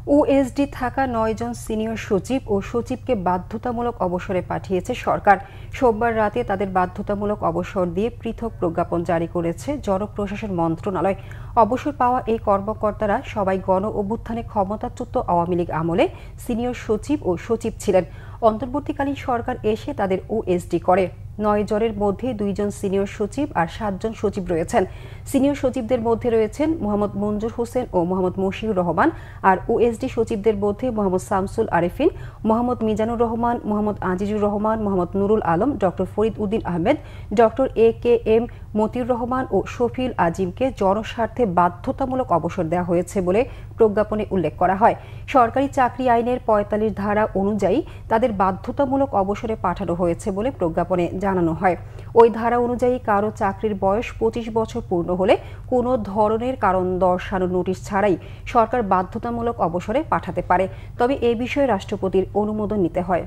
OSD থাকা ৯ জন senior সচিব ও সচিবকে বাধ্যতামূলক অবসরে পাঠিয়েছে সরকার। সোমবার রাতে তাদের বাধ্যতামূলক অবসর দিয়ে পৃথক প্রজ্ঞাপন জারি করেছে জনপ্রশাসন মন্ত্রণালয়। অবসর পাওয়া এই কর্মকর্তারা সবাই গণ অভ্যুত্থানে ক্ষমতাচ্যুত আওয়ামী লীগ আমলে সিনিয়র সচিব ও সচিব ছিলেন। অন্তর্বর্তীকালীন সরকার এসে তাদের ওএসডি করে। ৯ জনের মধ্যে ২ জন সিনিয়র সচিব আর ৭ জন সচিব রয়েছেন। সিনিয়র সচিবদের মধ্যে রয়েছেন মোহাম্মদ মঞ্জুর হোসেন ও মোহাম্মদ মশিউর রহমান, আর ওএসডি সচিবদের মধ্যে Mohammad Shamsul Arefin, Mohammad Mizanur Rahman, Mohammad Azizur Rahman, Mohammad Nurul Alam, doctor Farid Uddin Ahmed, doctor A K M. Matiur Rahman ও শফিউল আজিমকে জনস্বার্থে বাধ্যতামূলক অবসর দেওয়া হয়েছে বলে প্রজ্ঞাপনে উল্লেখ করা হয়। সরকারি চাকরি আইনের ৪৫ ধারা অনুযায়ী তাদের বাধ্যতামূলক অবসরে পাঠানো হয়েছে বলে প্রজ্ঞাপনে জানানো হয়। ওই ধারা অনুযায়ী কারো চাকরির বয়স ২৫ বছর পূর্ণ হলে কোনো ধরনের কারণ দর্শানো নোটিশ ছাড়াই সরকার বাধ্যতামূলক অবসরে পাঠাতে পারে, তবে এ বিষয়ে রাষ্ট্রপতির অনুমোদন নিতে হয়।